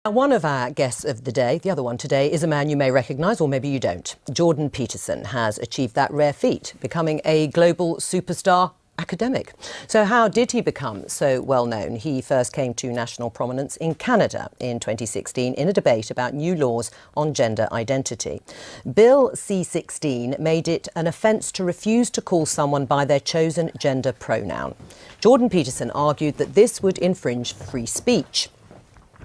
One of our guests of the day, the other one today, is a man you may recognise, or maybe you don't. Jordan Peterson has achieved that rare feat, becoming a global superstar academic. So how did he become so well known? He first came to national prominence in Canada in 2016 in a debate about new laws on gender identity. Bill C-16 made it an offence to refuse to call someone by their chosen gender pronoun. Jordan Peterson argued that this would infringe free speech,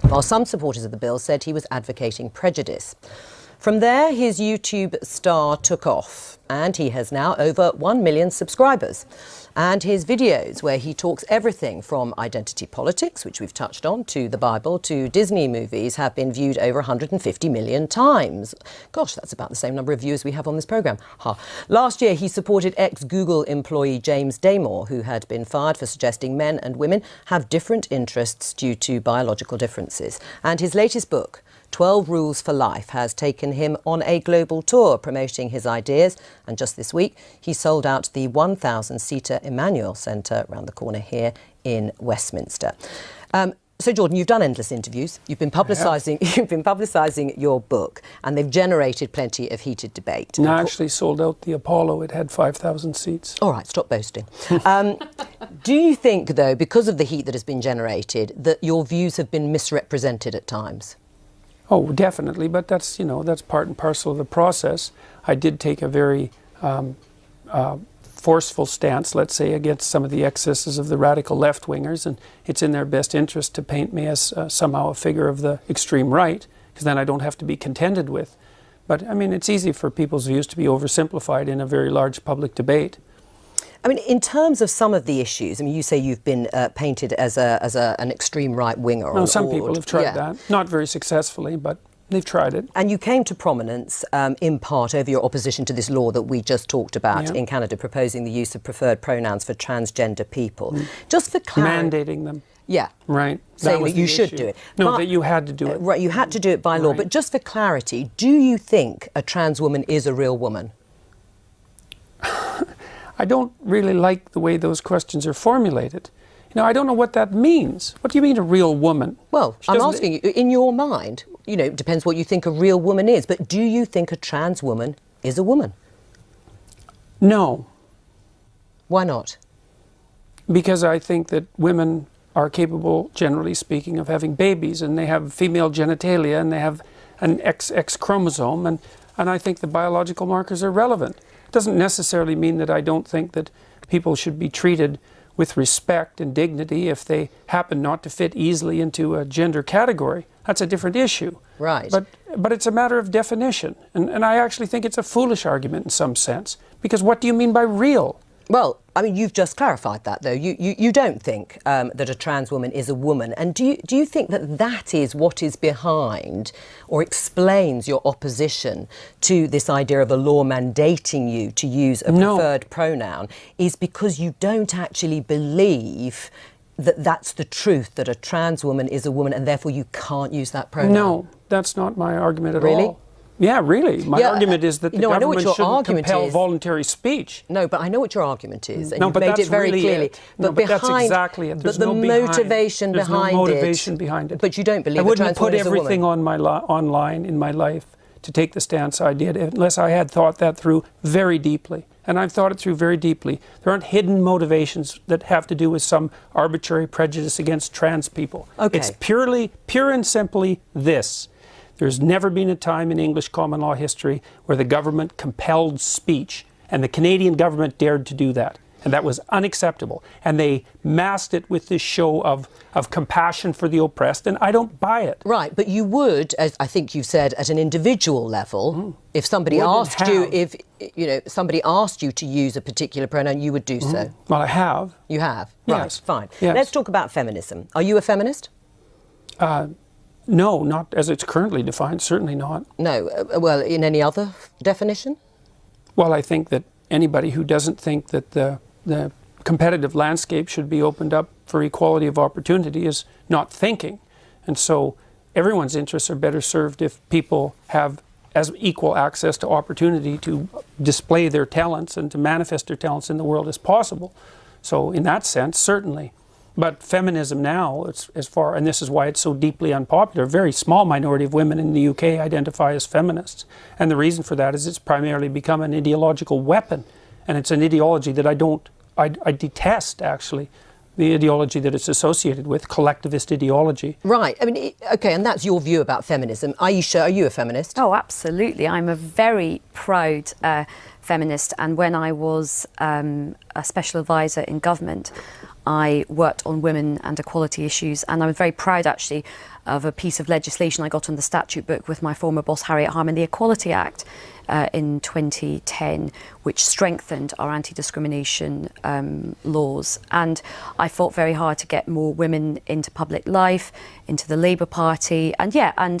while some supporters of the bill said he was advocating prejudice. From there, his YouTube star took off, and he has now over 1 million subscribers. And his videos, where he talks everything from identity politics, which we've touched on, to the Bible, to Disney movies, have been viewed over 150 million times. Gosh, that's about the same number of viewers we have on this programme. Last year, he supported ex-Google employee James Damore, who had been fired for suggesting men and women have different interests due to biological differences. And his latest book, 12 Rules for Life, has taken him on a global tour promoting his ideas, and just this week he sold out the 1,000-seater Emmanuel Centre around the corner here in Westminster. So Jordan, you've done endless interviews, you've been publicising your book, and they've generated plenty of heated debate. No, I actually sold out the Apollo. It had 5,000 seats. All right, stop boasting. Do you think, though, because of the heat that has been generated, that your views have been misrepresented at times? Oh, definitely, but that's, you know, that's part and parcel of the process. I did take a very forceful stance, let's say, against some of the excesses of the radical left-wingers, and it's in their best interest to paint me as somehow a figure of the extreme right, because then I don't have to be contended with. But, I mean, it's easy for people's views to be oversimplified in a very large public debate. I mean, in terms of some of the issues, I mean, you say you've been painted as an extreme right-winger. No, some people have tried that. Not very successfully, but they've tried it. And you came to prominence in part over your opposition to this law that we just talked about in Canada, proposing the use of preferred pronouns for transgender people. Just for clarity... Mandating them. Yeah. Right. Saying that you should do it. No, that you had to do it. Right, you had to do it by law. But just for clarity, do you think a trans woman is a real woman? I don't really like the way those questions are formulated. You know, I don't know what that means. What do you mean a real woman? Well, I'm asking you, in your mind, you know, it depends what you think a real woman is, but do you think a trans woman is a woman? No. Why not? Because I think that women are capable, generally speaking, of having babies, and they have female genitalia, and they have an XX chromosome, and I think the biological markers are relevant. It doesn't necessarily mean that I don't think that people should be treated with respect and dignity if they happen not to fit easily into a gender category. That's a different issue. Right. But it's a matter of definition. And I actually think it's a foolish argument in some sense. Because what do you mean by real? Well, I mean, you've just clarified that, though. You don't think that a trans woman is a woman. And do you think that that is what is behind or explains your opposition to this idea of a law mandating you to use a preferred pronoun, is because you don't actually believe that that's the truth, that a trans woman is a woman and therefore you can't use that pronoun? No, that's not my argument at all. Really? Yeah, really. My argument is that the government shouldn't compel voluntary speech. No, but I know what your argument is, and no, you've made it very clearly. But that's exactly it. There's no motivation behind it. But you don't believe I wouldn't a trans woman put everything on my online in my life to take the stance I did unless I had thought that through very deeply. And I've thought it through very deeply. There aren't hidden motivations that have to do with some arbitrary prejudice against trans people. Okay. It's pure and simply this. There's never been a time in English common law history where the government compelled speech, and the Canadian government dared to do that. And that was unacceptable. And they masked it with this show of compassion for the oppressed, and I don't buy it. Right, but you would, as I think you've said, at an individual level, if somebody asked you, somebody asked you to use a particular pronoun, you would do so. Well, I have. You have? Yes. Right, fine. Yes. Let's talk about feminism. Are you a feminist? No, not as it's currently defined, certainly not. No, well, in any other definition? Well, I think that anybody who doesn't think that the competitive landscape should be opened up for equality of opportunity is not thinking. And so everyone's interests are better served if people have as equal access to opportunity to display their talents and to manifest their talents in the world as possible. So in that sense, certainly. But feminism now, as far, and this is why it's so deeply unpopular, a very small minority of women in the UK identify as feminists. And the reason for that is it's primarily become an ideological weapon. And it's an ideology that I detest, actually, the ideology that it's associated with, collectivist ideology. Right. I mean, OK, and that's your view about feminism. Aisha, are you a feminist? Oh, absolutely. I'm a very proud feminist. And when I was a special advisor in government, I worked on women and equality issues, and I was very proud, actually, of a piece of legislation I got on the statute book with my former boss, Harriet Harman, the Equality Act in 2010, which strengthened our anti-discrimination laws. And I fought very hard to get more women into public life, into the Labour Party. And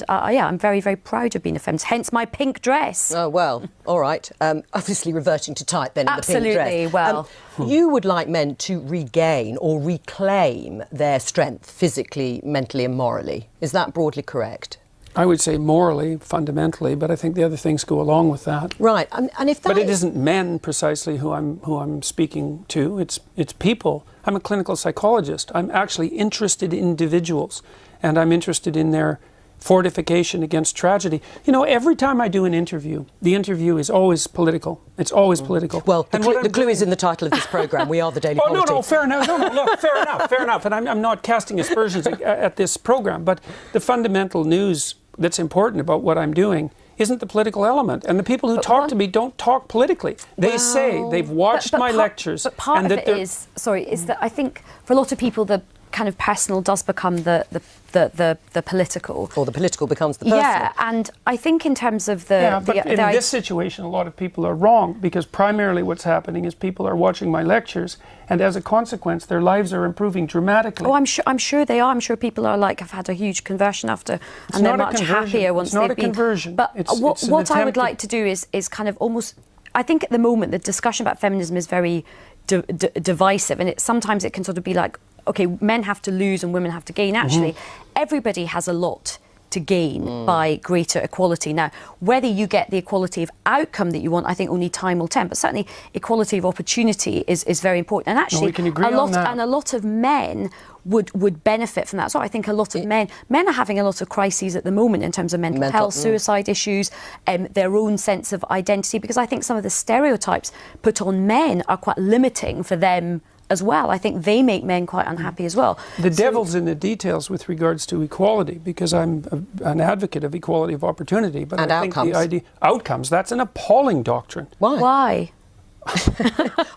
I'm very, very proud of being a feminist, hence my pink dress. Oh, well, all right. Obviously reverting to type then in the pink dress. Absolutely, well. You would like men to regain or reclaim their strength physically, mentally and morally. Is that broadly correct? I would say morally, fundamentally, but I think the other things go along with that. Right, and if that But it isn't men precisely who I'm speaking to. It's people. I'm a clinical psychologist. I'm actually interested in individuals, and I'm interested in their fortification against tragedy. You know, every time I do an interview, the interview is always political. It's always political. Well, the clue is in the title of this programme. We are the Daily Politics. No, fair enough. No, look, fair enough. And I'm not casting aspersions at this programme, but the fundamental news that's important about what I'm doing isn't the political element. And the people who talk to me don't talk politically. They say they've watched my lectures. But part of it is that I think for a lot of people the kind of personal does become the political. Or the political becomes the personal. Yeah, and I think in terms of the... but in this situation, a lot of people are wrong, because primarily what's happening is people are watching my lectures, and as a consequence, their lives are improving dramatically. Oh, I'm sure they are. I'm sure people are have had a huge conversion after, and they're much happier once they've been. It's not a conversion. But what I would like to do is kind of almost... I think at the moment the discussion about feminism is very divisive, and sometimes it can sort of be like, OK, men have to lose and women have to gain. Actually, everybody has a lot to gain by greater equality. Now, whether you get the equality of outcome that you want, I think only time will tell. But certainly, equality of opportunity is very important. And actually, we can agree on that. And a lot of men would benefit from that. So I think a lot of men are having a lot of crises at the moment in terms of mental health, suicide issues, their own sense of identity, because I think some of the stereotypes put on men are quite limiting for them as well. I think they make men quite unhappy as well. The devil's in the details with regards to equality, because I'm an advocate of equality of opportunity. But I think the idea... Outcomes, that's an appalling doctrine. Why?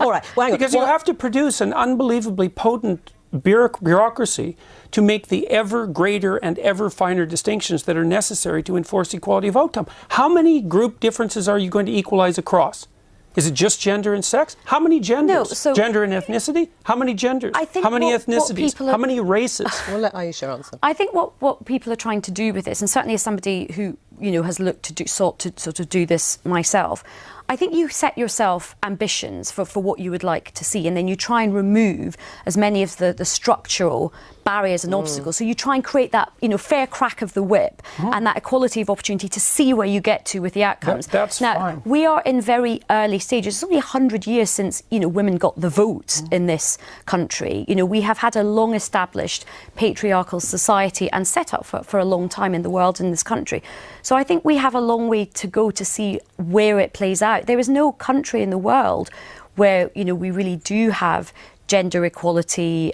All right. Well, because you have to produce an unbelievably potent bureaucracy to make the ever greater and ever finer distinctions that are necessary to enforce equality of outcome. How many group differences are you going to equalize across? Is it just gender and sex? How many genders? No, gender and ethnicity? How many genders? How many ethnicities? How many races? We'll let Aisha answer. I think what people are trying to do with this, and certainly as somebody who has sought to sort of do this myself, I think you set yourself ambitions for what you would like to see, and then you try and remove as many of the structural barriers and obstacles. So you try and create that fair crack of the whip and that equality of opportunity to see where you get to with the outcomes. That's now, fine. We are in very early stages. It's only 100 years since women got the vote in this country. We have had a long established patriarchal society and set up for a long time in the world, in this country. So I think we have a long way to go to see where it plays out. There is no country in the world where we really do have gender equality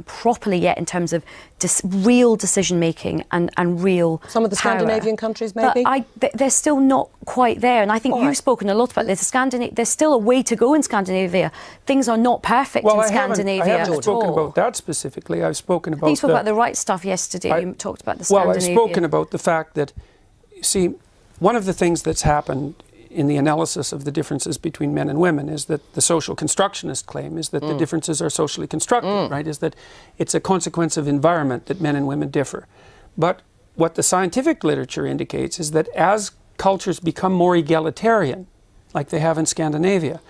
properly yet, in terms of real decision making and real some of the power. Scandinavian countries maybe, but they're still not quite there, and I think you've spoken a lot about this. There's still a way to go in Scandinavia. Things are not perfect in Scandinavia. I haven't spoken about that specifically. I've spoken about... You spoke about the right stuff yesterday. You talked about the Scandinavian... Well, I've spoken about the fact that, see, one of the things that's happened in the analysis of the differences between men and women is that the social constructionist claim is that the differences are socially constructed, right? Is that it's a consequence of environment that men and women differ. But what the scientific literature indicates is that as cultures become more egalitarian, like they have in Scandinavia,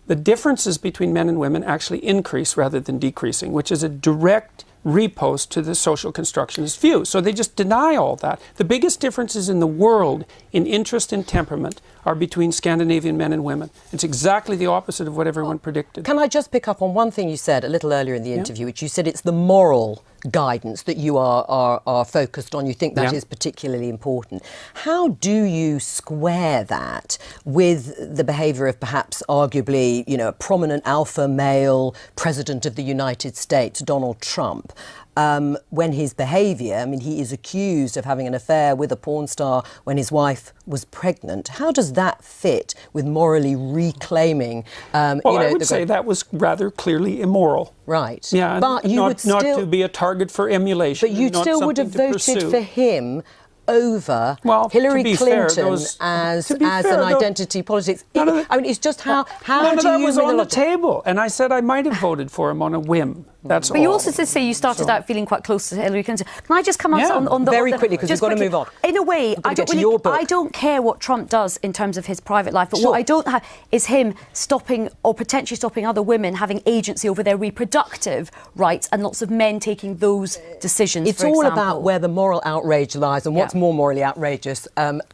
the differences between men and women actually increase rather than decreasing, which is a direct repost to the social constructionist view. So they just deny all that. The biggest differences in the world in interest and temperament are between Scandinavian men and women. It's exactly the opposite of what everyone predicted. Can I just pick up on one thing you said a little earlier in the interview, which you said it's the moral guidance that you are focused on. You think that is particularly important. How do you square that with the behaviour of perhaps arguably, you know, a prominent alpha male president of the United States, Donald Trump? When his behaviour, I mean, he is accused of having an affair with a porn star when his wife was pregnant. How does that fit with morally reclaiming? Well, I would say that was rather clearly immoral. Right. Yeah, but you would still, not to be a target for emulation. But you still would have voted for him over Hillary Clinton as an identity politics. I mean, it's just how none do of that you was on the table, and I said I might have voted for him on a whim. That's all. But you also did say you started out feeling quite close to Hillary Clinton. Can I just come on the very quickly, because we've got to move on. In a way, I don't care what Trump does in terms of his private life, but what I don't have is him stopping or potentially stopping other women having agency over their reproductive rights, and lots of men taking those decisions. It's all about where the moral outrage lies, and what's more morally outrageous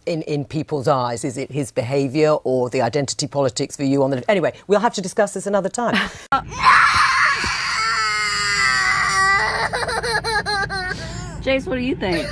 in people's eyes. Is it his behaviour or the identity politics for you on the... Anyway, we'll have to discuss this another time. Jace, what do you think?